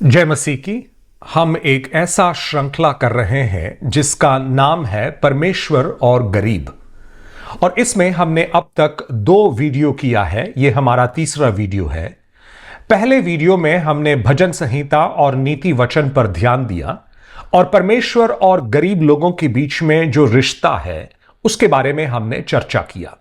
जय मसीह की। हम एक ऐसा श्रृंखला कर रहे हैं जिसका नाम है परमेश्वर और गरीब। और इसमें हमने अब तक 2 वीडियो किया है। यह हमारा तीसरा वीडियो है। पहले वीडियो में हमने भजन संहिता और नीति वचन पर ध्यान दिया और परमेश्वर और गरीब लोगों के बीच में जो रिश्ता है उसके बारे में हमने चर्चा किया।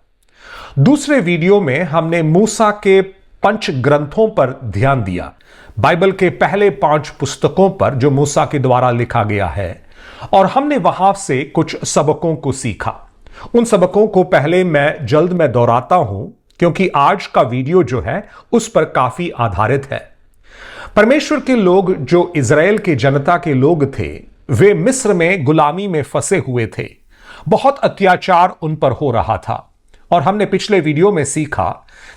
दूसरे वीडियो में हमने मूसा के पंच ग्रंथों पर ध्यान दिया, बाइबल के पहले 5 पुस्तकों पर जो मूसा के द्वारा लिखा गया है, और हमने वहां से कुछ सबकों को सीखा। उन सबकों को पहले मैं जल्द में दोहराता हूं क्योंकि आज का वीडियो जो है उस पर काफी आधारित है। परमेश्वर के लोग जो इज़राइल के जनता के लोग थे, वे मिस्र में गुलामी में फंसे हुए थे। बहुत अत्याचार उन पर हो रहा था और हमने पिछले वीडियो में सीखा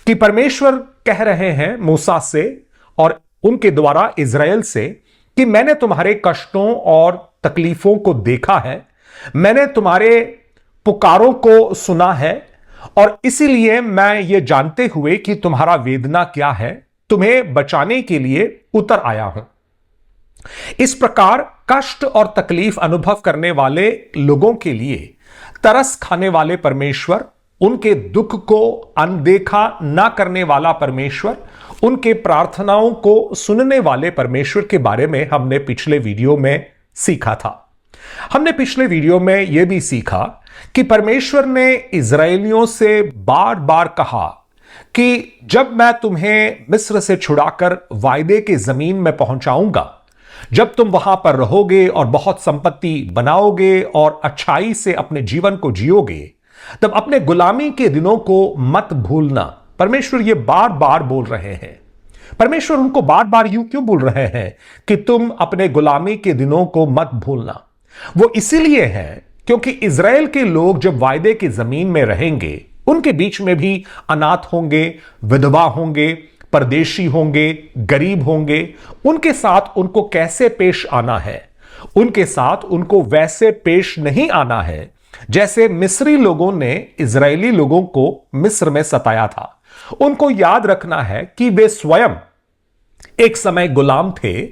कि परमेश्वर कह रहे हैं मूसा से और उनके द्वारा इज़राइल से कि मैंने तुम्हारे कष्टों और तकलीफों को देखा है, मैंने तुम्हारे पुकारों को सुना है और इसीलिए मैं ये जानते हुए कि तुम्हारा वेदना क्या है, तुम्हें बचाने के लिए उतर आया हूं। इस प्रकार कष्ट और तकलीफ अनुभव करने वाले लोगों के लिए तरस खाने वाले परमेश्वर, उनके दुख को अनदेखा ना करने वाला परमेश्वर, उनके प्रार्थनाओं को सुनने वाले परमेश्वर के बारे में हमने पिछले वीडियो में सीखा था। हमने पिछले वीडियो में यह भी सीखा कि परमेश्वर ने इज़राइलियों से बार बार कहा कि जब मैं तुम्हें मिस्र से छुड़ाकर वायदे की जमीन में पहुंचाऊंगा, जब तुम वहां पर रहोगे और बहुत संपत्ति बनाओगे और अच्छाई से अपने जीवन को जियोगे, तब अपने गुलामी के दिनों को मत भूलना। परमेश्वर ये बार बार बोल रहे हैं। परमेश्वर उनको बार बार यूं क्यों बोल रहे हैं कि तुम अपने गुलामी के दिनों को मत भूलना? वो इसीलिए है क्योंकि इज़राइल के लोग जब वायदे की जमीन में रहेंगे, उनके बीच में भी अनाथ होंगे, विधवा होंगे, परदेशी होंगे, गरीब होंगे। उनके साथ उनको कैसे पेश आना है? उनके साथ उनको वैसे पेश नहीं आना है जैसे मिस्री लोगों ने इज़राइली लोगों को मिस्र में सताया था। उनको याद रखना है कि वे स्वयं एक समय गुलाम थे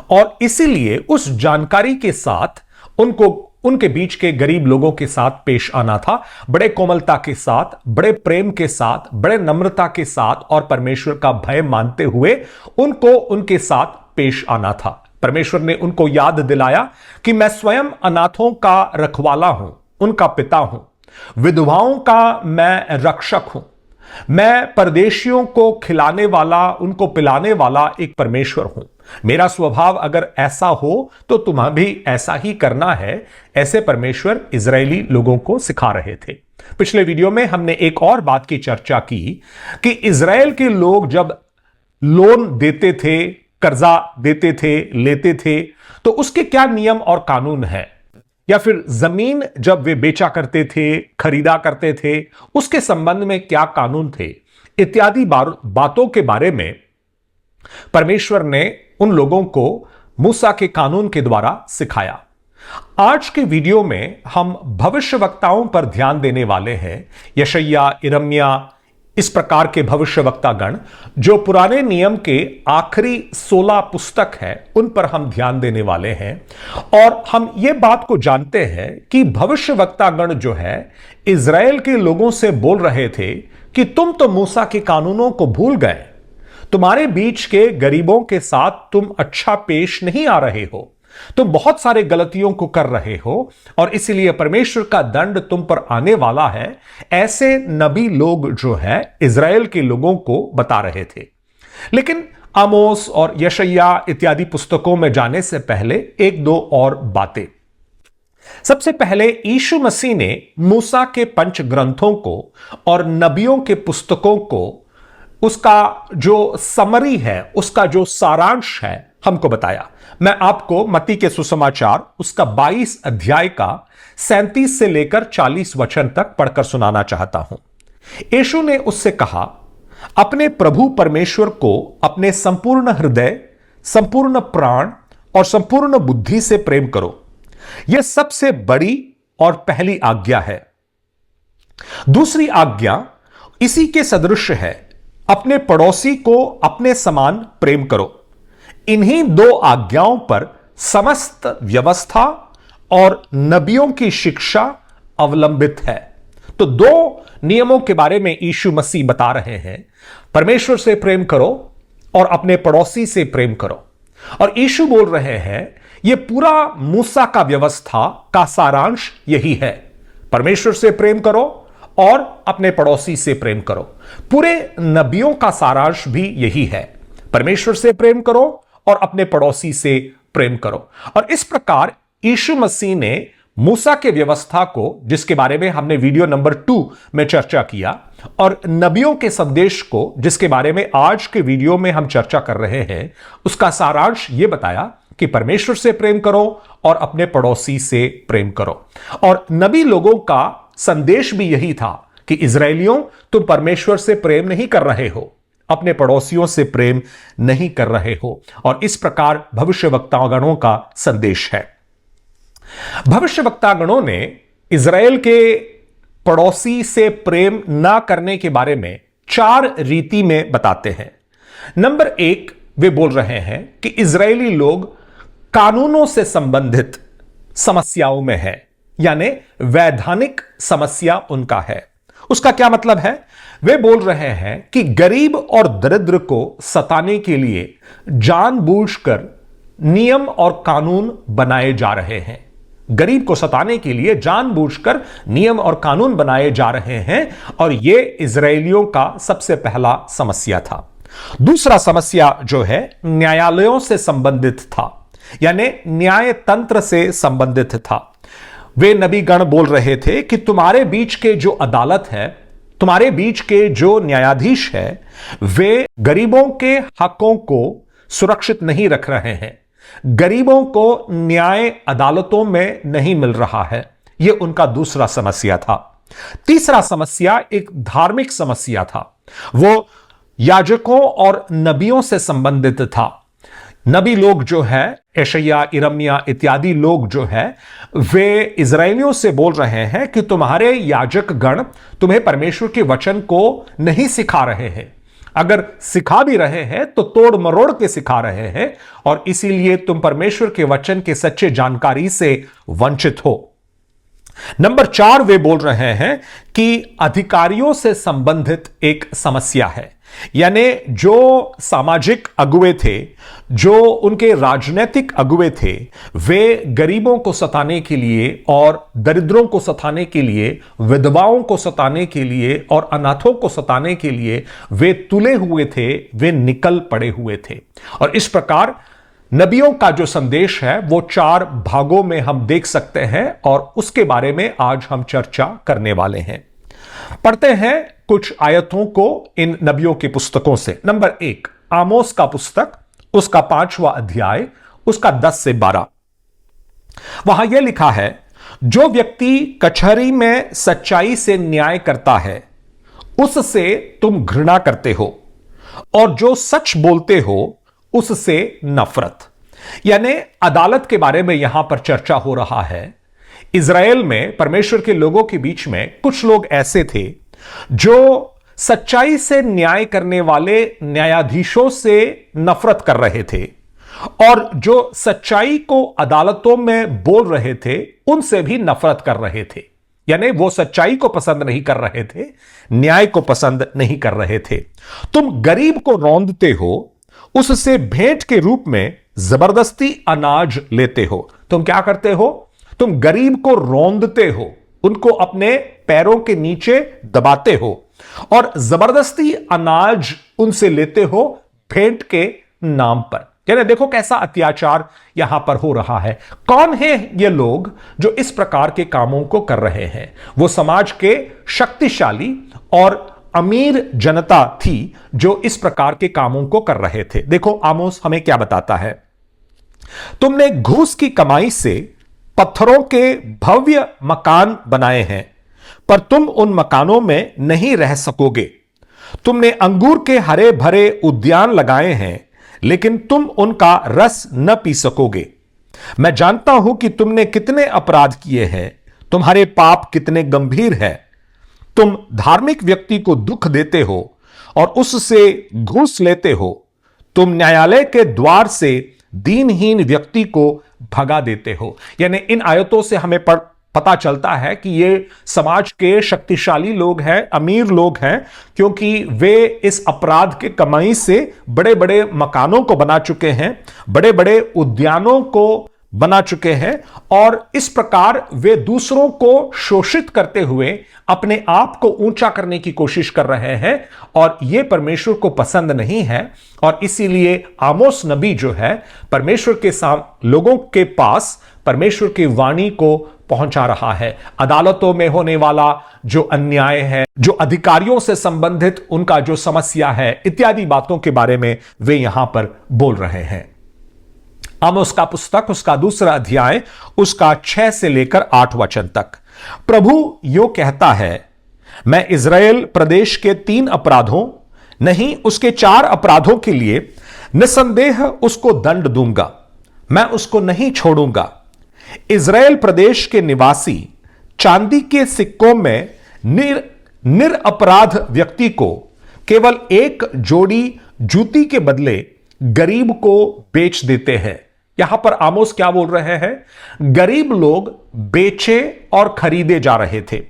और इसीलिए उस जानकारी के साथ उनको उनके बीच के गरीब लोगों के साथ पेश आना था, बड़े कोमलता के साथ, बड़े प्रेम के साथ, बड़े नम्रता के साथ और परमेश्वर का भय मानते हुए उनको उनके साथ पेश आना था। परमेश्वर ने उनको याद दिलाया कि मैं स्वयं अनाथों का रखवाला हूं, उनका पिता हूं, विधवाओं का मैं रक्षक हूं, मैं परदेशियों को खिलाने वाला, उनको पिलाने वाला एक परमेश्वर हूं। मेरा स्वभाव अगर ऐसा हो तो तुम्हें भी ऐसा ही करना है। ऐसे परमेश्वर इज़राइली लोगों को सिखा रहे थे। पिछले वीडियो में हमने एक और बात की चर्चा की कि इज़राइल के लोग जब लोन देते थे, कर्जा देते थे, लेते थे, तो उसके क्या नियम और कानून है, या फिर जमीन जब वे बेचा करते थे, खरीदा करते थे, उसके संबंध में क्या कानून थे, इत्यादि बातों के बारे में परमेश्वर ने उन लोगों को मूसा के कानून के द्वारा सिखाया। आज के वीडियो में हम भविष्यवक्ताओं पर ध्यान देने वाले हैं। यशायाह, यिर्मयाह, इस प्रकार के भविष्यवक्तागण जो पुराने नियम के आखिरी 16 पुस्तक है, उन पर हम ध्यान देने वाले हैं। और हम ये बात को जानते हैं कि भविष्यवक्तागण जो है इज़राइल के लोगों से बोल रहे थे कि तुम तो मूसा के कानूनों को भूल गए, तुम्हारे बीच के गरीबों के साथ तुम अच्छा पेश नहीं आ रहे हो, तुम बहुत सारे गलतियों को कर रहे हो और इसीलिए परमेश्वर का दंड तुम पर आने वाला है। ऐसे नबी लोग जो है इज़राइल के लोगों को बता रहे थे। लेकिन आमोस और यशायाह इत्यादि पुस्तकों में जाने से पहले 1-2 और बातें। सबसे पहले यीशु मसीह ने मूसा के पंच ग्रंथों को और नबियों के पुस्तकों को, उसका जो समरी है, उसका जो सारांश है, हमको बताया। मैं आपको मत्ती के सुसमाचार उसका 22 अध्याय का 37 से लेकर 40 वचन तक पढ़कर सुनाना चाहता हूं। यीशु ने उससे कहा, अपने प्रभु परमेश्वर को अपने संपूर्ण हृदय, संपूर्ण प्राण और संपूर्ण बुद्धि से प्रेम करो। यह सबसे बड़ी और पहली आज्ञा है। दूसरी आज्ञा इसी के सदृश है, अपने पड़ोसी को अपने समान प्रेम करो। इन्हीं दो आज्ञाओं पर समस्त व्यवस्था और नबियों की शिक्षा अवलंबित है। तो दो नियमों के बारे में यीशु मसीह बता रहे हैं, परमेश्वर से प्रेम करो और अपने पड़ोसी से प्रेम करो। और यीशु बोल रहे हैं यह पूरा मूसा का व्यवस्था का सारांश यही है, परमेश्वर से प्रेम करो और अपने पड़ोसी से प्रेम करो। पूरे नबियों का सारांश भी यही है, परमेश्वर से प्रेम करो और अपने पड़ोसी से प्रेम करो। और इस प्रकार यीशु मसीह ने मूसा के व्यवस्था को, जिसके बारे में हमने वीडियो नंबर 2 में चर्चा किया, और नबियों के संदेश को, जिसके बारे में आज के वीडियो में हम चर्चा कर रहे हैं, उसका सारांश यह बताया कि परमेश्वर से प्रेम करो और अपने पड़ोसी से प्रेम करो। और नबी लोगों का संदेश भी यही था कि इजरायलियों, तुम परमेश्वर से प्रेम नहीं कर रहे हो, अपने पड़ोसियों से प्रेम नहीं कर रहे हो। और इस प्रकार भविष्यवक्तागणों का संदेश है। भविष्यवक्तागणों ने इजराइल के पड़ोसी से प्रेम ना करने के बारे में 4 रीति में बताते हैं। नंबर 1, वे बोल रहे हैं कि इजरायली लोग कानूनों से संबंधित समस्याओं में है, यानी वैधानिक समस्या उनका है। उसका क्या मतलब है? वे बोल रहे हैं कि गरीब और दरिद्र को सताने के लिए जानबूझकर नियम और कानून बनाए जा रहे हैं। गरीब को सताने के लिए जानबूझकर नियम और कानून बनाए जा रहे हैं, और यह इजरायलियों का सबसे पहला समस्या था। दूसरा समस्या जो है न्यायालयों से संबंधित था, यानी न्याय तंत्र से संबंधित था। वे नबीगण बोल रहे थे कि तुम्हारे बीच के जो अदालत है, तुम्हारे बीच के जो न्यायाधीश है, वे गरीबों के हकों को सुरक्षित नहीं रख रहे हैं, गरीबों को न्याय अदालतों में नहीं मिल रहा है। यह उनका दूसरा समस्या था। तीसरा समस्या एक धार्मिक समस्या था, वो याजकों और नबियों से संबंधित था। नबी लोग जो है, यशायाह, यिर्मयाह इत्यादि लोग जो है, वे इजरायलियों से बोल रहे हैं कि तुम्हारे याजक गण तुम्हें परमेश्वर के वचन को नहीं सिखा रहे हैं, अगर सिखा भी रहे हैं तो तोड़ मरोड़ के सिखा रहे हैं, और इसीलिए तुम परमेश्वर के वचन के सच्चे जानकारी से वंचित हो। नंबर 4, वे बोल रहे हैं कि अधिकारियों से संबंधित एक समस्या है, यानी जो सामाजिक अगुवे थे, जो उनके राजनीतिक अगुवे थे, वे गरीबों को सताने के लिए और दरिद्रों को सताने के लिए, विधवाओं को सताने के लिए और अनाथों को सताने के लिए वे तुले हुए थे, वे निकल पड़े हुए थे। और इस प्रकार नबियों का जो संदेश है वो 4 भागों में हम देख सकते हैं, और उसके बारे में आज हम चर्चा करने वाले हैं। पढ़ते हैं कुछ आयतों को इन नबियों की पुस्तकों से। नंबर 1, आमोस का पुस्तक, उसका 5वां अध्याय, उसका 10 से 12। वहां यह लिखा है, जो व्यक्ति कचहरी में सच्चाई से न्याय करता है उससे तुम घृणा करते हो, और जो सच बोलते हो उससे नफरत। यानी अदालत के बारे में यहां पर चर्चा हो रहा है। इज़राइल में परमेश्वर के लोगों के बीच में कुछ लोग ऐसे थे जो सच्चाई से न्याय करने वाले न्यायाधीशों से नफरत कर रहे थे, और जो सच्चाई को अदालतों में बोल रहे थे उनसे भी नफरत कर रहे थे। यानी वो सच्चाई को पसंद नहीं कर रहे थे, न्याय को पसंद नहीं कर रहे थे। तुम गरीब को रौंदते हो, उससे भेंट के रूप में जबरदस्ती अनाज लेते हो। तुम क्या करते हो? तुम गरीब को रौंदते हो, उनको अपने पैरों के नीचे दबाते हो, और जबरदस्ती अनाज उनसे लेते हो भेंट के नाम पर। यानी देखो कैसा अत्याचार यहां पर हो रहा है। कौन है ये लोग जो इस प्रकार के कामों को कर रहे हैं? वो समाज के शक्तिशाली और अमीर जनता थी जो इस प्रकार के कामों को कर रहे थे। देखो आमोस हमें क्या बताता है। तुमने घूस की कमाई से पत्थरों के भव्य मकान बनाए हैं, पर तुम उन मकानों में नहीं रह सकोगे। तुमने अंगूर के हरे भरे उद्यान लगाए हैं, लेकिन तुम उनका रस न पी सकोगे। मैं जानता हूं कि तुमने कितने अपराध किए हैं, तुम्हारे पाप कितने गंभीर हैं। तुम धार्मिक व्यक्ति को दुख देते हो और उससे घूस लेते हो। तुम न्यायालय के द्वार से दीनहीन व्यक्ति को भगा देते हो। यानी इन आयतों से हमें पता चलता है कि ये समाज के शक्तिशाली लोग हैं, अमीर लोग हैं, क्योंकि वे इस अपराध के कमाई से बड़े बड़े मकानों को बना चुके हैं, बड़े बड़े उद्यानों को बना चुके हैं, और इस प्रकार वे दूसरों को शोषित करते हुए अपने आप को ऊंचा करने की कोशिश कर रहे हैं, और यह परमेश्वर को पसंद नहीं है। और इसीलिए आमोस नबी जो है परमेश्वर के लोगों के पास परमेश्वर की वाणी को पहुंचा रहा है। अदालतों में होने वाला जो अन्याय है, जो अधिकारियों से संबंधित उनका जो समस्या है, इत्यादि बातों के बारे में वे यहां पर बोल रहे हैं। आमोस का पुस्तक उसका 2 अध्याय उसका 6 से लेकर 8 वचन तक। प्रभु यो कहता है, मैं इज़राइल प्रदेश के 3 अपराधों नहीं उसके 4 अपराधों के लिए निसंदेह उसको दंड दूंगा, मैं उसको नहीं छोड़ूंगा। इज़राइल प्रदेश के निवासी चांदी के सिक्कों में निरपराध व्यक्ति को केवल 1 जोड़ी जूती के बदले गरीब को बेच देते हैं। यहां पर आमोस क्या बोल रहे हैं? गरीब लोग बेचे और खरीदे जा रहे थे।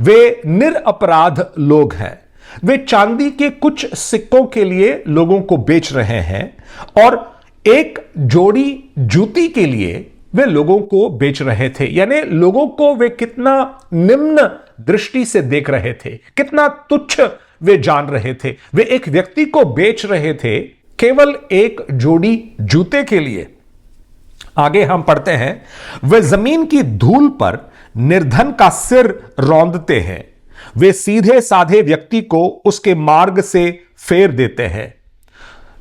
वे निरपराध लोग हैं। वे चांदी के कुछ सिक्कों के लिए लोगों को बेच रहे हैं, और 1 जोड़ी जूती के लिए वे लोगों को बेच रहे थे। यानी लोगों को वे कितना निम्न दृष्टि से देख रहे थे, कितना तुच्छ वे जान रहे थे। वे एक व्यक्ति को बेच रहे थे केवल 1 जोड़ी जूते के लिए। आगे हम पढ़ते हैं, वे जमीन की धूल पर निर्धन का सिर रौंदते हैं, वे सीधे साधे व्यक्ति को उसके मार्ग से फेर देते हैं।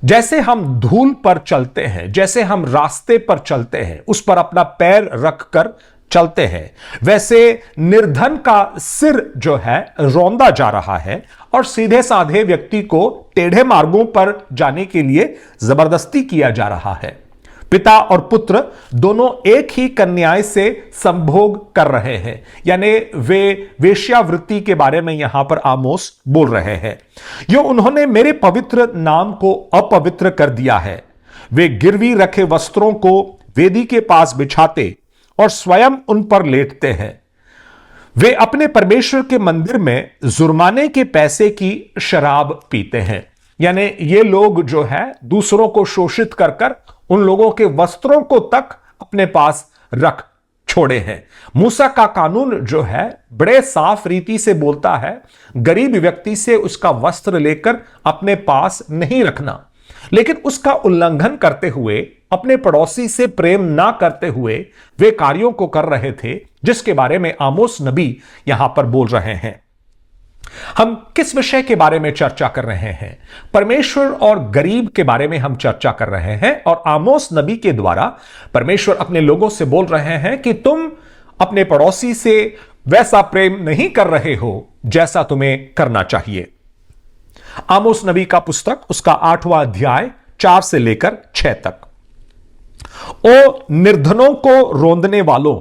जैसे हम धूल पर चलते हैं, जैसे हम रास्ते पर चलते हैं, उस पर अपना पैर रखकर चलते हैं, वैसे निर्धन का सिर जो है रौंदा जा रहा है, और सीधे साधे व्यक्ति को टेढ़े मार्गों पर जाने के लिए जबरदस्ती किया जा रहा है। पिता और पुत्र दोनों एक ही कन्याएं से संभोग कर रहे हैं। यानी वे वेश्यावृत्ति के बारे में यहां पर आमोस बोल रहे हैं। यो उन्होंने मेरे पवित्र नाम को अपवित्र कर दिया है। वे गिरवी रखे वस्त्रों को वेदी के पास बिछाते और स्वयं उन पर लेटते हैं। वे अपने परमेश्वर के मंदिर में जुर्माने के पैसे की शराब पीते हैं। यानी ये लोग जो है दूसरों को शोषित कर कर उन लोगों के वस्त्रों को तक अपने पास रख छोड़े हैं। मूसा का कानून जो है बड़े साफ रीति से बोलता है, गरीब व्यक्ति से उसका वस्त्र लेकर अपने पास नहीं रखना, लेकिन उसका उल्लंघन करते हुए, अपने पड़ोसी से प्रेम ना करते हुए वे कार्यों को कर रहे थे, जिसके बारे में आमोस नबी यहां पर बोल रहे हैं। हम किस विषय के बारे में चर्चा कर रहे हैं? परमेश्वर और गरीब के बारे में हम चर्चा कर रहे हैं, और आमोस नबी के द्वारा परमेश्वर अपने लोगों से बोल रहे हैं कि तुम अपने पड़ोसी से वैसा प्रेम नहीं कर रहे हो जैसा तुम्हें करना चाहिए। आमोस नबी का पुस्तक उसका 8वां अध्याय 4 से लेकर 6 तक। ओ निर्धनों को रोंदने वालों,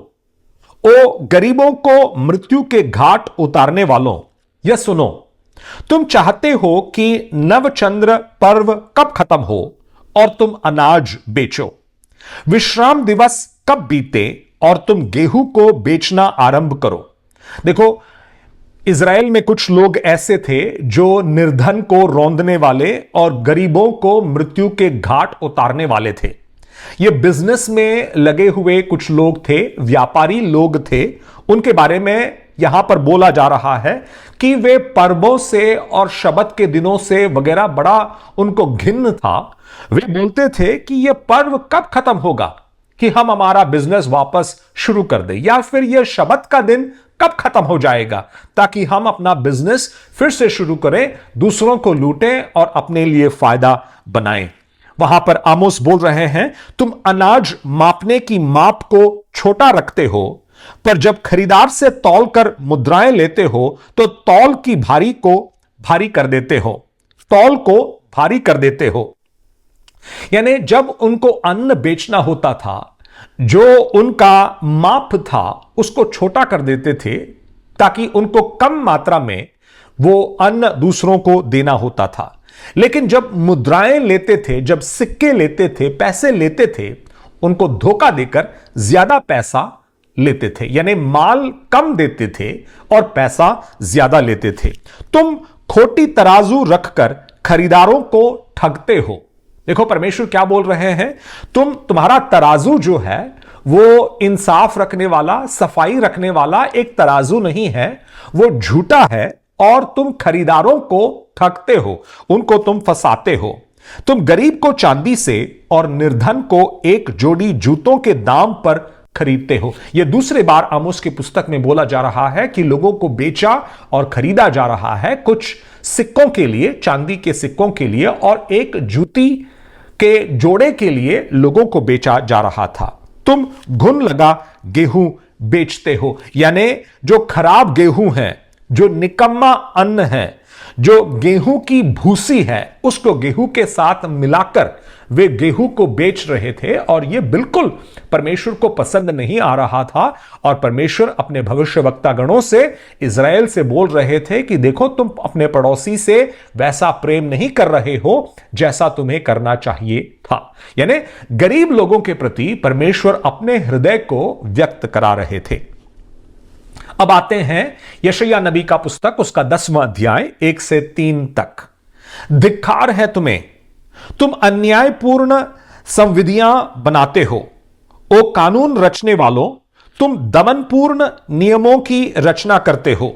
ओ गरीबों को मृत्यु के घाट उतारने वालों, यह सुनो, तुम चाहते हो कि नवचंद्र पर्व कब खत्म हो और तुम अनाज बेचो, विश्राम दिवस कब बीते और तुम गेहूं को बेचना आरंभ करो। देखो, इज़राइल में कुछ लोग ऐसे थे जो निर्धन को रौंदने वाले और गरीबों को मृत्यु के घाट उतारने वाले थे। ये बिजनेस में लगे हुए कुछ लोग थे, व्यापारी लोग थे। उनके बारे में यहां पर बोला जा रहा है कि वे पर्वों से और शबत के दिनों से वगैरह बड़ा उनको घिन्न था। वे बोलते थे कि यह पर्व कब खत्म होगा कि हम हमारा बिजनेस वापस शुरू कर दें, या फिर यह शबत का दिन कब खत्म हो जाएगा ताकि हम अपना बिजनेस फिर से शुरू करें, दूसरों को लूटें और अपने लिए फायदा बनाएं। वहां पर आमोस बोल रहे हैं, तुम अनाज मापने की माप को छोटा रखते हो, पर जब खरीदार से तौल कर मुद्राएं लेते हो तो तौल की भारी को भारी कर देते हो, तौल को भारी कर देते हो। यानी जब उनको अन्न बेचना होता था, जो उनका माप था उसको छोटा कर देते थे ताकि उनको कम मात्रा में वो अन्न दूसरों को देना होता था। लेकिन जब मुद्राएं लेते थे, जब सिक्के लेते थे, पैसे लेते थे, उनको धोखा देकर ज्यादा पैसा लेते थे, यानी माल कम देते थे और पैसा ज्यादा लेते थे। तुम खोटी तराजू रखकर खरीदारों को ठगते हो। देखो परमेश्वर क्या बोल रहे हैं, तुम्हारा तराजू जो है वो इंसाफ रखने वाला, सफाई रखने वाला एक तराजू नहीं है, वो झूठा है और तुम खरीदारों को ठगते हो, उनको तुम फंसाते हो। तुम गरीब को चांदी से और निर्धन को एक जोड़ी जूतों के दाम पर खरीदते हो। यह दूसरी बार आमोस की पुस्तक में बोला जा रहा है कि लोगों को बेचा और खरीदा जा रहा है, कुछ सिक्कों के लिए, चांदी के सिक्कों के लिए और एक जूती के जोड़े के लिए लोगों को बेचा जा रहा था। तुम घुन लगा गेहूं बेचते हो, यानी जो खराब गेहूं है, जो निकम्मा अन्न है, जो गेहूं की भूसी है, उसको गेहूं के साथ मिलाकर वे गेहूं को बेच रहे थे और यह बिल्कुल परमेश्वर को पसंद नहीं आ रहा था। और परमेश्वर अपने भविष्यवक्ता गणों से, इज़राइल से बोल रहे थे कि देखो तुम अपने पड़ोसी से वैसा प्रेम नहीं कर रहे हो जैसा तुम्हें करना चाहिए था। यानी गरीब लोगों के प्रति परमेश्वर अपने हृदय को व्यक्त करा रहे थे। अब आते हैं यशायाह नबी का पुस्तक, उसका 10वां अध्याय 1 से 3 तक। धिक्कार है तुम्हें, तुम अन्यायपूर्ण संविधियां बनाते हो। ओ कानून रचने वालों, तुम दमनपूर्ण नियमों की रचना करते हो।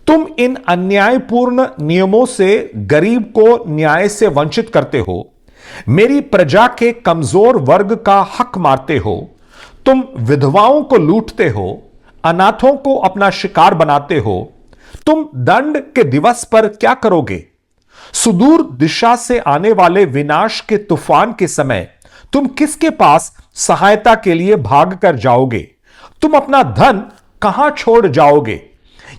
तुम इन अन्यायपूर्ण नियमों से गरीब को न्याय से वंचित करते हो। मेरी प्रजा के कमजोर वर्ग का हक मारते हो। तुम विधवाओं को लूटते हो, अनाथों को अपना शिकार बनाते हो। तुम दंड के दिवस पर क्या करोगे? सुदूर दिशा से आने वाले विनाश के तूफान के समय तुम किसके पास सहायता के लिए भाग कर जाओगे? तुम अपना धन कहां छोड़ जाओगे?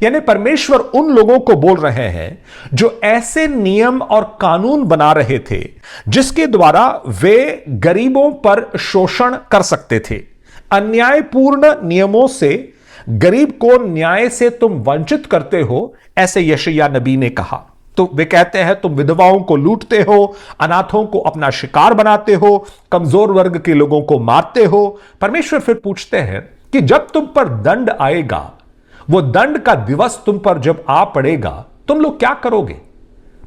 यानी परमेश्वर उन लोगों को बोल रहे हैं जो ऐसे नियम और कानून बना रहे थे जिसके द्वारा वे गरीबों पर शोषण कर सकते थे। अन्यायपूर्ण नियमों से गरीब को न्याय से तुम वंचित करते हो, ऐसे यशायाह नबी ने कहा। तो वे कहते हैं तुम विधवाओं को लूटते हो, अनाथों को अपना शिकार बनाते हो, कमजोर वर्ग के लोगों को मारते हो। परमेश्वर फिर पूछते हैं कि जब तुम पर दंड आएगा, वो दंड का दिवस तुम पर जब आ पड़ेगा, तुम लोग क्या करोगे?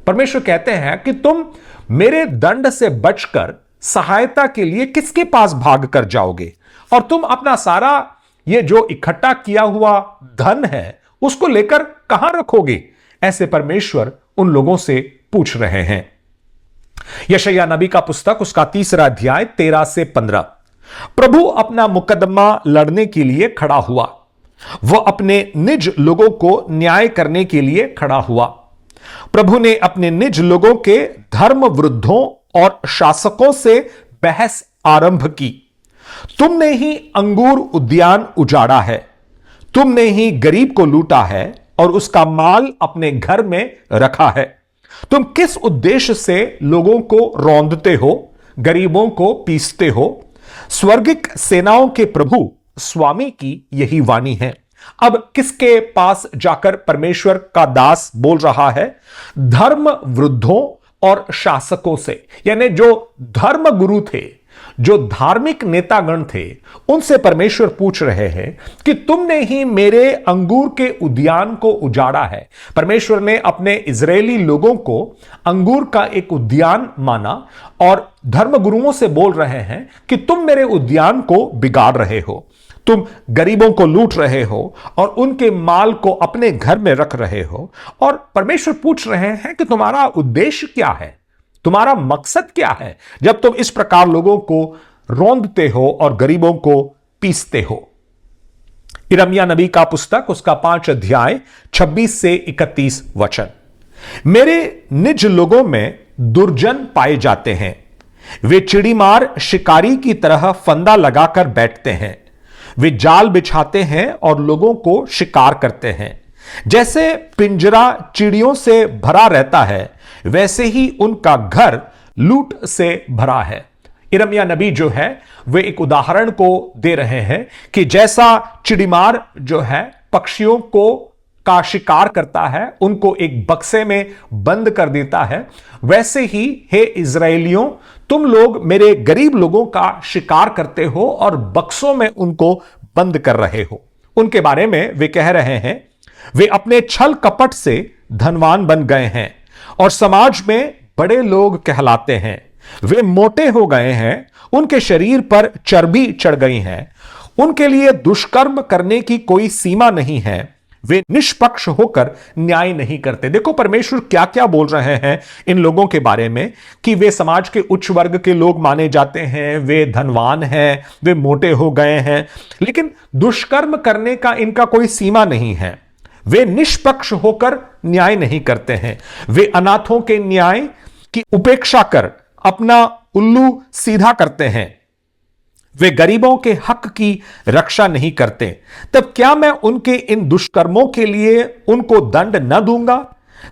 परमेश्वर कहते हैं कि तुम मेरे दंड से बचकर सहायता के लिए किसके पास भाग कर जाओगे? और तुम अपना सारा ये जो इकट्ठा किया हुआ धन है उसको लेकर कहां रखोगे? ऐसे परमेश्वर उन लोगों से पूछ रहे हैं। यशायाह नबी का पुस्तक, उसका 3रा अध्याय 13 से 15। प्रभु अपना मुकदमा लड़ने के लिए खड़ा हुआ, वह अपने निज लोगों को न्याय करने के लिए खड़ा हुआ। प्रभु ने अपने निज लोगों के धर्म विरुद्धों और शासकों से बहस आरंभ की। तुमने ही अंगूर उद्यान उजाड़ा है, तुमने ही गरीब को लूटा है और उसका माल अपने घर में रखा है। तुम किस उद्देश्य से लोगों को रौंदते हो, गरीबों को पीसते हो? स्वर्गिक सेनाओं के प्रभु स्वामी की यही वाणी है। अब किसके पास जाकर परमेश्वर का दास बोल रहा है? धर्म वृद्धों और शासकों से, यानी जो धर्म गुरु थे, जो धार्मिक नेतागण थे, उनसे परमेश्वर पूछ रहे हैं कि तुमने ही मेरे अंगूर के उद्यान को उजाड़ा है। परमेश्वर ने अपने इजरायली लोगों को अंगूर का एक उद्यान माना और धर्मगुरुओं से बोल रहे हैं कि तुम मेरे उद्यान को बिगाड़ रहे हो, तुम गरीबों को लूट रहे हो और उनके माल को अपने घर में रख रहे हो। और परमेश्वर पूछ रहे हैं कि तुम्हारा उद्देश्य क्या है, तुम्हारा मकसद क्या है जब तुम इस प्रकार लोगों को रौंदते हो और गरीबों को पीसते हो। यिर्मयाह नबी का पुस्तक, उसका 5 अध्याय 26 से 31 वचन। मेरे निज लोगों में दुर्जन पाए जाते हैं, वे चिड़ीमार शिकारी की तरह फंदा लगाकर बैठते हैं। वे जाल बिछाते हैं और लोगों को शिकार करते हैं। जैसे पिंजरा चिड़ियों से भरा रहता है, वैसे ही उनका घर लूट से भरा है। यिर्मयाह नबी जो है वे एक उदाहरण को दे रहे हैं कि जैसा चिड़ीमार जो है पक्षियों को उनका शिकार करता है, उनको एक बक्से में बंद कर देता है, वैसे ही हे इजरायलियों, तुम लोग मेरे गरीब लोगों का शिकार करते हो और बक्सों में उनको बंद कर रहे हो। उनके बारे में वे कह रहे हैं, वे अपने छल कपट से धनवान बन गए हैं और समाज में बड़े लोग कहलाते हैं। वे मोटे हो गए हैं, उनके शरीर पर चर्बी चढ़ गई है, उनके लिए दुष्कर्म करने की कोई सीमा नहीं है, वे निष्पक्ष होकर न्याय नहीं करते। देखो परमेश्वर क्या क्या बोल रहे हैं इन लोगों के बारे में कि वे समाज के उच्च वर्ग के लोग माने जाते हैं, वे धनवान हैं, वे मोटे हो गए हैं, लेकिन दुष्कर्म करने का इनका कोई सीमा नहीं है। वे निष्पक्ष होकर न्याय नहीं करते हैं, वे अनाथों के न्याय की उपेक्षा कर अपना उल्लू सीधा करते हैं, वे गरीबों के हक की रक्षा नहीं करते। तब क्या मैं उनके इन दुष्कर्मों के लिए उनको दंड न दूंगा?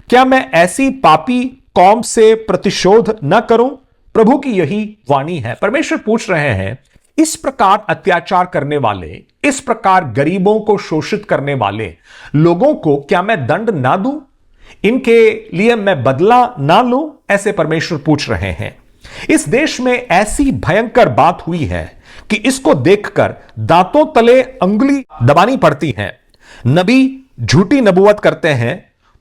क्या मैं ऐसी पापी कौम से प्रतिशोध न करूं? प्रभु की यही वाणी है। परमेश्वर पूछ रहे हैं, इस प्रकार अत्याचार करने वाले, इस प्रकार गरीबों को शोषित करने वाले लोगों को क्या मैं दंड ना दूं? इनके लिए मैं बदला ना लूं? ऐसे परमेश्वर पूछ रहे हैं। इस देश में ऐसी भयंकर बात हुई है कि इसको देखकर दांतों तले अंगुली दबानी पड़ती है। नबी झूठी नबूवत करते हैं,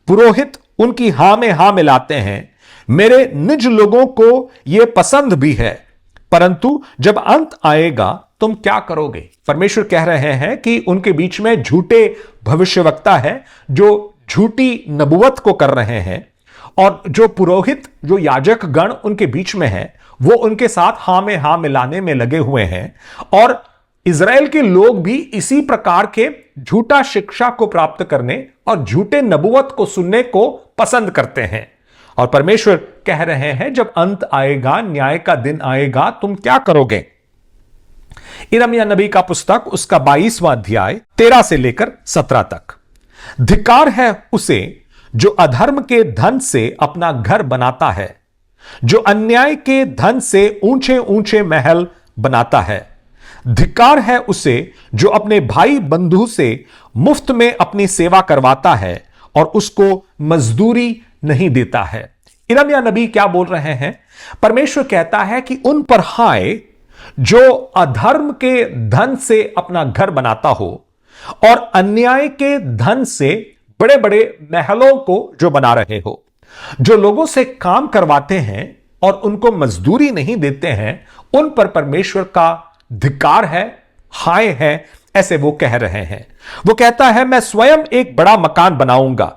पुरोहित उनकी हां में हां मिलाते हैं। मेरे निज लोगों को यह पसंद भी है, परंतु जब अंत आएगा तुम क्या करोगे? परमेश्वर कह रहे हैं कि उनके बीच में झूठे भविष्यवक्ता है जो झूठी नबूवत को कर रहे हैं, और जो पुरोहित, जो याजक गण उनके बीच में है, वो उनके साथ हां में हां मिलाने में लगे हुए हैं। और इज़राइल के लोग भी इसी प्रकार के झूठा शिक्षा को प्राप्त करने और झूठे नबूवत को सुनने को पसंद करते हैं। और परमेश्वर कह रहे हैं, जब अंत आएगा, न्याय का दिन आएगा, तुम क्या करोगे? यिर्मयाह नबी का पुस्तक, उसका 22वां अध्याय 13 से लेकर 17 तक। धिक्कार है उसे जो अधर्म के धन से अपना घर बनाता है, जो अन्याय के धन से ऊंचे ऊंचे महल बनाता है। धिक्कार है उसे जो अपने भाई बंधु से मुफ्त में अपनी सेवा करवाता है और उसको मजदूरी नहीं देता है। यिर्मयाह नबी क्या बोल रहे हैं? परमेश्वर कहता है कि उन पर हाय जो अधर्म के धन से अपना घर बनाता हो और अन्याय के धन से बड़े बड़े महलों को जो बना रहे हो, जो लोगों से काम करवाते हैं और उनको मजदूरी नहीं देते हैं, उन पर परमेश्वर का धिक्कार है, हाय है, ऐसे वो कह रहे हैं। वो कहता है, मैं स्वयं एक बड़ा मकान बनाऊंगा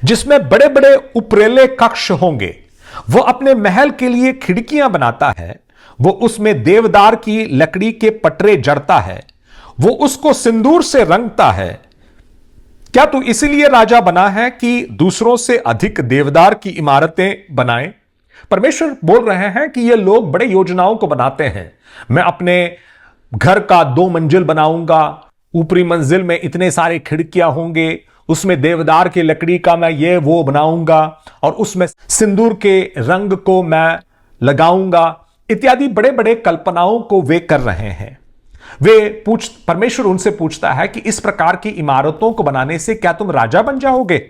जिसमें बड़े बड़े उपरेले कक्ष होंगे। वो अपने महल के लिए खिड़कियां बनाता है, वो उसमें देवदार की लकड़ी के पटरे जड़ता है, वो उसको सिंदूर से रंगता है। क्या तू इसीलिए राजा बना है कि दूसरों से अधिक देवदार की इमारतें बनाए? परमेश्वर बोल रहे हैं कि ये लोग बड़े योजनाओं को बनाते हैं। मैं अपने घर का 2 मंजिल बनाऊंगा, ऊपरी मंजिल में इतने सारे खिड़कियां होंगे, उसमें देवदार की लकड़ी का मैं ये वो बनाऊंगा और उसमें सिंदूर के रंग को मैं लगाऊंगा, इत्यादि बड़े बड़े कल्पनाओं को वे कर रहे हैं। परमेश्वर उनसे पूछता है कि इस प्रकार की इमारतों को बनाने से क्या तुम राजा बन जाओगे?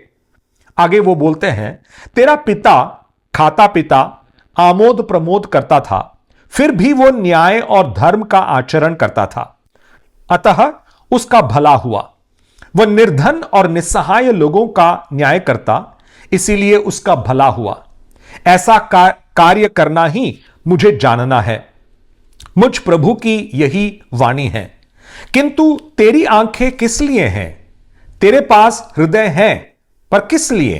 आगे वो बोलते हैं, तेरा पिता खाता पीता आमोद प्रमोद करता था, फिर भी वो न्याय और धर्म का आचरण करता था, अतः उसका भला हुआ। वह निर्धन और निस्सहाय लोगों का न्याय करता, इसीलिए उसका भला हुआ। ऐसा कार्य करना ही मुझे जानना है। मुझ प्रभु की यही वाणी है। किंतु तेरी आंखें किस लिए हैं? तेरे पास हृदय है पर किस लिए?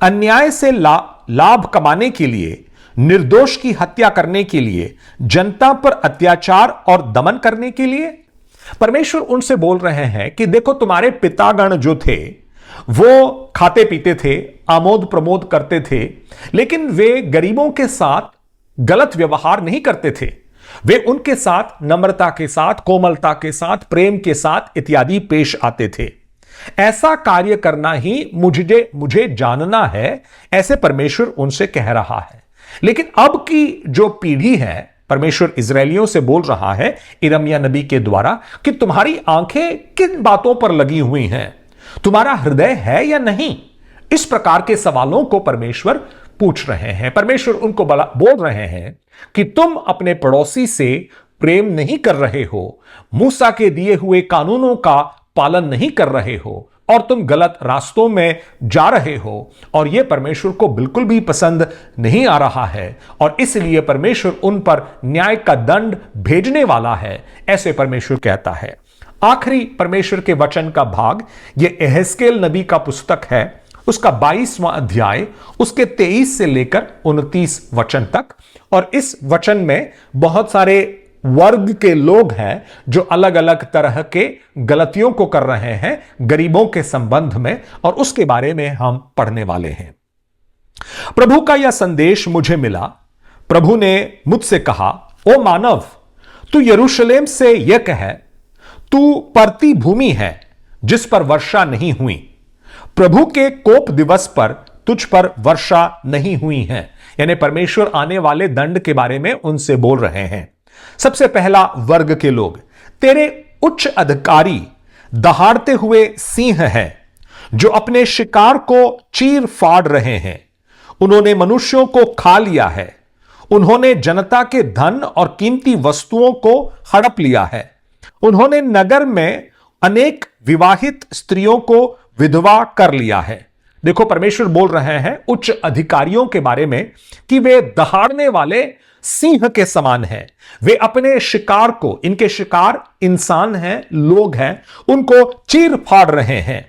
अन्याय से लाभ कमाने के लिए, निर्दोष की हत्या करने के लिए, जनता पर अत्याचार और दमन करने के लिए? परमेश्वर उनसे बोल रहे हैं कि देखो, तुम्हारे पितागण जो थे वो खाते पीते थे, आमोद प्रमोद करते थे, लेकिन वे गरीबों के साथ गलत व्यवहार नहीं करते थे। वे उनके साथ नम्रता के साथ, कोमलता के साथ, प्रेम के साथ इत्यादि पेश आते थे। ऐसा कार्य करना ही मुझे जानना है, ऐसे परमेश्वर उनसे कह रहा है। लेकिन अब की जो पीढ़ी है, परमेश्वर इजरायलियों से बोल रहा है यिर्मयाह नबी के द्वारा कि तुम्हारी आंखें किन बातों पर लगी हुई हैं? तुम्हारा हृदय है या नहीं? इस प्रकार के सवालों को परमेश्वर पूछ रहे हैं। परमेश्वर उनको बोल रहे हैं कि तुम अपने पड़ोसी से प्रेम नहीं कर रहे हो, मूसा के दिए हुए कानूनों का पालन नहीं कर रहे हो और तुम गलत रास्तों में जा रहे हो, और यह परमेश्वर को बिल्कुल भी पसंद नहीं आ रहा है और इसलिए परमेश्वर उन पर न्याय का दंड भेजने वाला है, ऐसे परमेश्वर कहता है। आखिरी परमेश्वर के वचन का भाग यह यहेजकेल नबी का पुस्तक है, उसका 22वां अध्याय, उसके 23 से लेकर 29 वचन तक। और इस वचन में बहुत सारे वर्ग के लोग हैं जो अलग अलग तरह के गलतियों को कर रहे हैं गरीबों के संबंध में, और उसके बारे में हम पढ़ने वाले हैं। प्रभु का यह संदेश मुझे मिला। प्रभु ने मुझसे कहा, ओ मानव, तू यरूशलेम से यह कह, तू परती भूमि है जिस पर वर्षा नहीं हुई, प्रभु के कोप दिवस पर तुझ पर वर्षा नहीं हुई है। यानी परमेश्वर आने वाले दंड के बारे में उनसे बोल रहे हैं। सबसे पहला वर्ग के लोग, तेरे उच्च अधिकारी दहाड़ते हुए सिंह हैं जो अपने शिकार को चीर फाड़ रहे हैं। उन्होंने मनुष्यों को खा लिया है, उन्होंने जनता के धन और कीमती वस्तुओं को हड़प लिया है। उन्होंने नगर में अनेक विवाहित स्त्रियों को विधवा कर लिया है। देखो, परमेश्वर बोल रहे हैं उच्च अधिकारियों के बारे में कि वे दहाड़ने वाले सिंह के समान हैं। वे अपने शिकार को, इनके शिकार इंसान हैं, लोग हैं, उनको चीर फाड़ रहे हैं।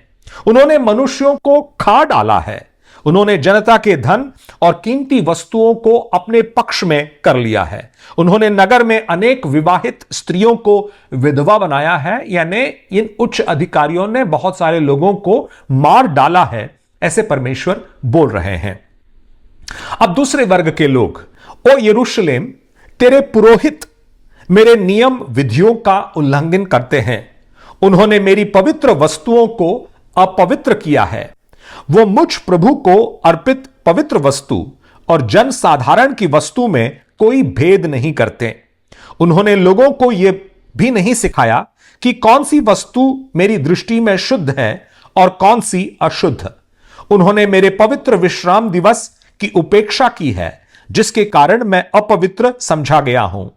उन्होंने मनुष्यों को खा डाला है, उन्होंने जनता के धन और कीमती वस्तुओं को अपने पक्ष में कर लिया है। उन्होंने नगर में अनेक विवाहित स्त्रियों को विधवा बनाया है, यानी इन उच्च अधिकारियों ने बहुत सारे लोगों को मार डाला है, ऐसे परमेश्वर बोल रहे हैं। अब दूसरे वर्ग के लोग, ओ यरूशलेम, तेरे पुरोहित मेरे नियम विधियों का उल्लंघन करते हैं। उन्होंने मेरी पवित्र वस्तुओं को अपवित्र किया है। वो मुझ प्रभु को अर्पित पवित्र वस्तु और जन साधारण की वस्तु में कोई भेद नहीं करते। उन्होंने लोगों को यह भी नहीं सिखाया कि कौन सी वस्तु मेरी दृष्टि में शुद्ध है और कौन सी अशुद्ध। उन्होंने मेरे पवित्र विश्राम दिवस की उपेक्षा की है, जिसके कारण मैं अपवित्र समझा गया हूं,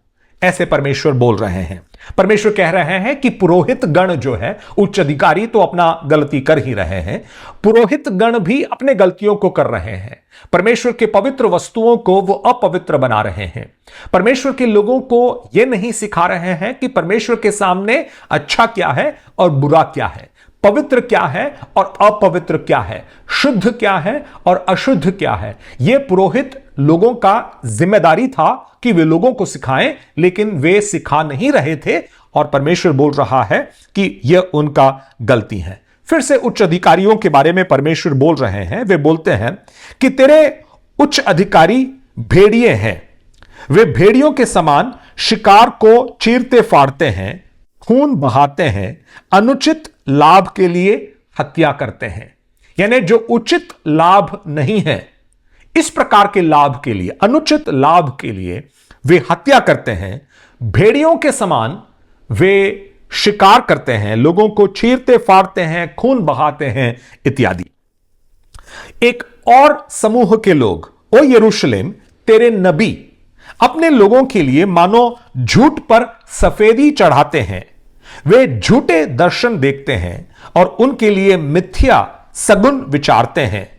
ऐसे परमेश्वर बोल रहे हैं। परमेश्वर कह रहे हैं कि पुरोहित गण जो है, उच्च अधिकारी तो अपना गलती कर ही रहे हैं, पुरोहित गण भी अपने गलतियों को कर रहे हैं। परमेश्वर के पवित्र वस्तुओं को वो अपवित्र बना रहे हैं। परमेश्वर के लोगों को यह नहीं सिखा रहे हैं कि परमेश्वर के सामने अच्छा क्या है और बुरा क्या है, पवित्र क्या है और अपवित्र क्या है, शुद्ध क्या है और अशुद्ध क्या है। यह पुरोहित लोगों का जिम्मेदारी था कि वे लोगों को सिखाएं, लेकिन वे सिखा नहीं रहे थे और परमेश्वर बोल रहा है कि यह उनका गलती है। फिर से उच्च अधिकारियों के बारे में परमेश्वर बोल रहे हैं। वे बोलते हैं कि तेरे उच्च अधिकारी भेड़िए हैं, वे भेड़ियों के समान शिकार को चीरते फाड़ते हैं, खून बहाते हैं, अनुचित लाभ के लिए हत्या करते हैं। यानी जो उचित लाभ नहीं है, इस प्रकार के लाभ के लिए, अनुचित लाभ के लिए वे हत्या करते हैं। भेड़ियों के समान वे शिकार करते हैं, लोगों को चीरते फाड़ते हैं, खून बहाते हैं इत्यादि। एक और समूह के लोग, ओ यरूशलेम, तेरे नबी अपने लोगों के लिए मानो झूठ पर सफेदी चढ़ाते हैं। वे झूठे दर्शन देखते हैं और उनके लिए मिथ्या सगुन विचारते हैं।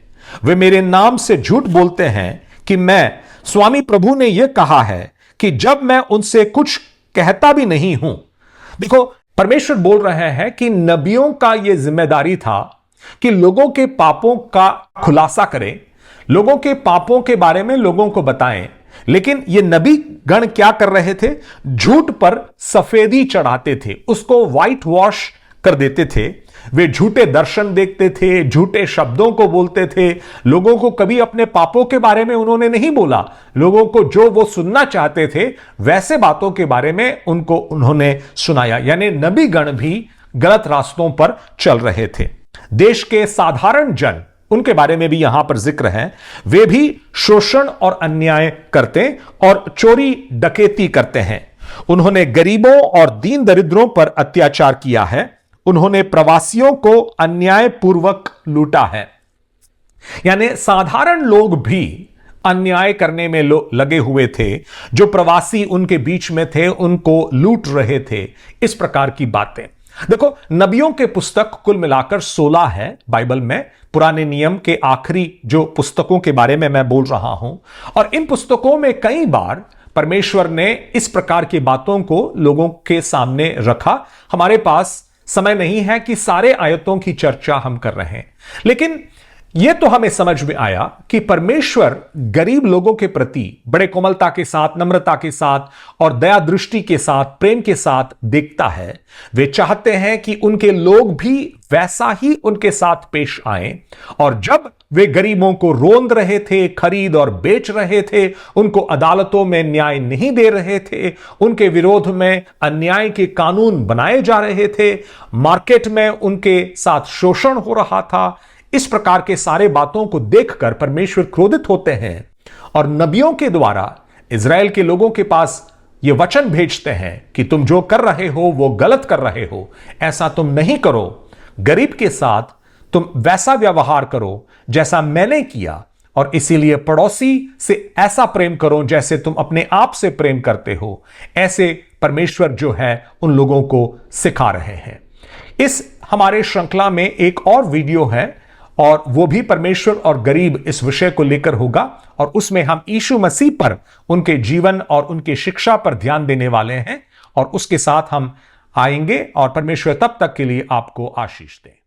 वे मेरे नाम से झूठ बोलते हैं कि मैं, स्वामी प्रभु ने यह कहा है, कि जब मैं उनसे कुछ कहता भी नहीं हूं। देखो, परमेश्वर बोल रहे हैं कि नबियों का यह जिम्मेदारी था कि लोगों के पापों का खुलासा करें, लोगों के पापों के बारे में लोगों को बताएं। लेकिन ये नबी गण क्या कर रहे थे? झूठ पर सफेदी चढ़ाते थे, उसको व्हाइट वॉश कर देते थे। वे झूठे दर्शन देखते थे, झूठे शब्दों को बोलते थे। लोगों को कभी अपने पापों के बारे में उन्होंने नहीं बोला। लोगों को जो वो सुनना चाहते थे वैसे बातों के बारे में उनको उन्होंने सुनाया। यानी नबी गण भी गलत रास्तों पर चल रहे थे। देश के साधारण जन, उनके बारे में भी यहां पर जिक्र है, वे भी शोषण और अन्याय करते और चोरी डकैती करते हैं। उन्होंने गरीबों और दीन दरिद्रों पर अत्याचार किया है। उन्होंने प्रवासियों को अन्यायपूर्वक लूटा है। यानी साधारण लोग भी अन्याय करने में लगे हुए थे, जो प्रवासी उनके बीच में थे उनको लूट रहे थे। इस प्रकार की बातें देखो, नबियों के पुस्तक कुल मिलाकर 16 है बाइबल में, पुराने नियम के आखिरी जो पुस्तकों के बारे में मैं बोल रहा हूं। और इन पुस्तकों में कई बार परमेश्वर ने इस प्रकार की बातों को लोगों के सामने रखा। हमारे पास समय नहीं है कि सारे आयतों की चर्चा हम कर रहे हैं, लेकिन यह तो हमें समझ में आया कि परमेश्वर गरीब लोगों के प्रति बड़े कोमलता के साथ, नम्रता के साथ और दया दृष्टि के साथ, प्रेम के साथ देखता है। वे चाहते हैं कि उनके लोग भी वैसा ही उनके साथ पेश आए। और जब वे गरीबों को रोंद रहे थे, खरीद और बेच रहे थे, उनको अदालतों में न्याय नहीं दे रहे थे, उनके विरोध में अन्याय के कानून बनाए जा रहे थे, मार्केट में उनके साथ शोषण हो रहा था, इस प्रकार के सारे बातों को देखकर परमेश्वर क्रोधित होते हैं और नबियों के द्वारा इज़राइल के लोगों के पास ये वचन भेजते हैं कि तुम जो कर रहे हो वो गलत कर रहे हो, ऐसा तुम नहीं करो। गरीब के साथ तुम वैसा व्यवहार करो जैसा मैंने किया, और इसीलिए पड़ोसी से ऐसा प्रेम करो जैसे तुम अपने आप से प्रेम करते हो। ऐसे परमेश्वर जो है उन लोगों को सिखा रहे हैं। इस हमारे श्रृंखला में एक और वीडियो है और वो भी परमेश्वर और गरीब इस विषय को लेकर होगा, और उसमें हम यीशु मसीह पर, उनके जीवन और उनकी शिक्षा पर ध्यान देने वाले हैं, और उसके साथ हम आएंगे। और परमेश्वर तब तक के लिए आपको आशीष दे।